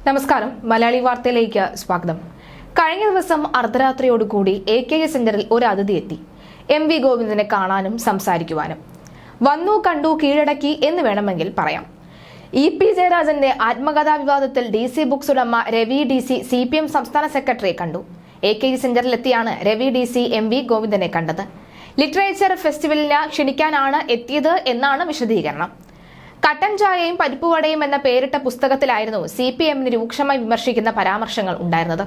നമസ്കാരം. മലയാളി വാർത്തയിലേക്ക് സ്വാഗതം. കഴിഞ്ഞ ദിവസം അർദ്ധരാത്രിയോടുകൂടി AKG സെന്ററിൽ ഒരു അതിഥി എത്തി. MV ഗോവിന്ദനെ കാണാനും സംസാരിക്കുവാനും. വന്നു, കണ്ടു, കീഴടക്കി എന്ന് വേണമെങ്കിൽ പറയാം. EP ജയരാജന്റെ ആത്മകഥാ വിവാദത്തിൽ DC ബുക്സ് ഉടമ രവി DC CPM സംസ്ഥാന സെക്രട്ടറിയെ കണ്ടു. AKG സെന്ററിലെത്തിയാണ് രവി DC MV ഗോവിന്ദനെ കണ്ടത്. ലിറ്ററേച്ചർ ഫെസ്റ്റിവലിന് ക്ഷണിക്കാനാണ് എത്തിയത് എന്നാണ് വിശദീകരണം. കട്ടൻ ചായയും പരിപ്പുവടയും എന്ന പേരിട്ട പുസ്തകത്തിലായിരുന്നു CPM-നെ രൂക്ഷമായി വിമർശിക്കുന്ന പരാമർശങ്ങൾ ഉണ്ടായിരുന്നത്.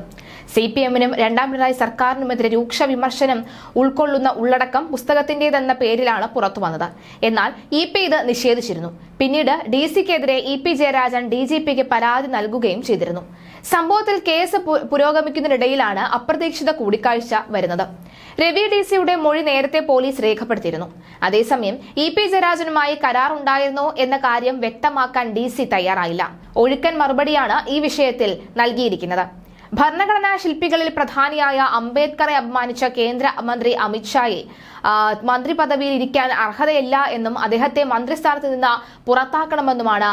CPM-നും രണ്ടാം പിണറായി സർക്കാരിനുമെതിരെ രൂക്ഷ വിമർശനം ഉൾക്കൊള്ളുന്ന ഉള്ളടക്കം പുസ്തകത്തിന്റേതെന്ന പേരിലാണ് പുറത്തുവന്നത്. എന്നാൽ EP ഇത് നിഷേധിച്ചിരുന്നു. പിന്നീട് DC-ക്കെതിരെ EP ജയരാജൻ DGP-ക്ക് പരാതി നൽകുകയും ചെയ്തിരുന്നു. സംഭവത്തിൽ കേസ് പുരോഗമിക്കുന്നതിനിടയിലാണ് അപ്രതീക്ഷിത കൂടിക്കാഴ്ച വരുന്നത്. രവി DC-യുടെ മൊഴി നേരത്തെ പോലീസ് രേഖപ്പെടുത്തിയിരുന്നു. അതേസമയം EP ജയരാജനുമായി കരാർ ഉണ്ടായിരുന്നോ എന്ന കാര്യം വ്യക്തമാക്കാൻ DC തയ്യാറായില്ല. ഒഴുക്കൻ മറുപടിയാണ് ഈ വിഷയത്തിൽ നൽകിയിരിക്കുന്നത്. ഭരണഘടനാ ശില്പികളിൽ പ്രധാനിയായ അംബേദ്കറെ അപമാനിച്ച കേന്ദ്ര മന്ത്രി അമിത്ഷായെ മന്ത്രി പദവിയിൽ ഇരിക്കാൻ അർഹതയില്ല എന്നും അദ്ദേഹത്തെ മന്ത്രിസ്ഥാനത്ത് നിന്ന് പുറത്താക്കണമെന്നുമാണ്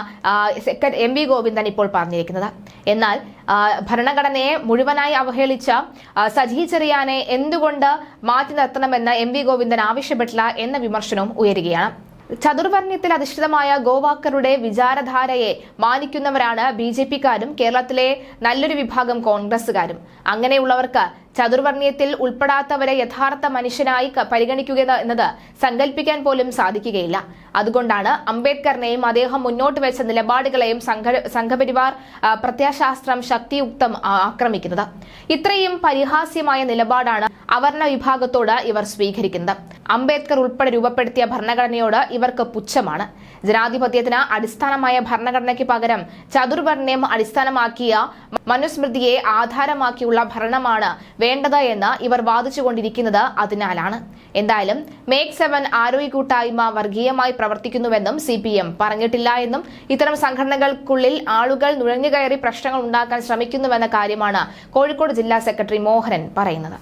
MV ഗോവിന്ദൻ ഇപ്പോൾ പറഞ്ഞിരിക്കുന്നത്. എന്നാൽ ഭരണഘടനയെ മുഴുവനായി അവഹേളിച്ച സജി ചെറിയാനെ എന്തുകൊണ്ട് മാറ്റി നിർത്തണമെന്ന് MV ഗോവിന്ദൻ ആവശ്യപ്പെട്ടില്ല എന്ന വിമർശനവും ഉയരുകയാണ്. ചതുർവർണ്ണയത്തിൽ അധിഷ്ഠിതമായ ഗോവാക്കറുടെ വിചാരധാരയെ മാനിക്കുന്നവരാണ് BJP-ക്കാരും കേരളത്തിലെ നല്ലൊരു വിഭാഗം കോൺഗ്രസുകാരും. അങ്ങനെയുള്ളവർക്ക് ചതുർവർണ്ണയത്തിൽ ഉൾപ്പെടാത്തവരെ യഥാർത്ഥ മനുഷ്യനായി പരിഗണിക്കുക എന്നത് സങ്കല്പിക്കാൻ പോലും സാധിക്കുകയില്ല. അതുകൊണ്ടാണ് അംബേദ്കറിനെയും അദ്ദേഹം മുന്നോട്ട് വെച്ച നിലപാടുകളെയും സംഘപരിവാർ പ്രത്യയശാസ്ത്രം ശക്തിയുക്തം ആക്രമിക്കുന്നത്. ഇത്രയും പരിഹാസ്യമായ നിലപാടാണ് അവർണ വിഭാഗത്തോട് ഇവർ സ്വീകരിക്കുന്നത്. അംബേദ്കർ ഉൾപ്പെടെ രൂപപ്പെടുത്തിയ ഭരണഘടനയോട് ഇവർക്ക് പുച്ഛമാണ്. ജനാധിപത്യത്തിന് അടിസ്ഥാനമായ ഭരണഘടനയ്ക്ക് പകരം ചതുർവർണ്ണയം അടിസ്ഥാനമാക്കിയ മനുസ്മൃതിയെ ആധാരമാക്കിയുള്ള ഭരണമാണ് വേണ്ടത് എന്ന് ഇവർ വാദിച്ചുകൊണ്ടിരിക്കുന്നത് അതിനാലാണ്. എന്തായാലും മേക്ക് 7 ആരോഗ്യ കൂട്ടായ്മ വർഗീയമായി പ്രവർത്തിക്കുന്നുവെന്നും CPM പറഞ്ഞിട്ടില്ല എന്നും ഇത്തരം സംഘടനകൾക്കുള്ളിൽ ആളുകൾ നുഴഞ്ഞുകയറി പ്രശ്നങ്ങൾ ഉണ്ടാക്കാൻ ശ്രമിക്കുന്നുവെന്ന കാര്യമാണ് കോഴിക്കോട് ജില്ലാ സെക്രട്ടറി മോഹനൻ പറയുന്നത്.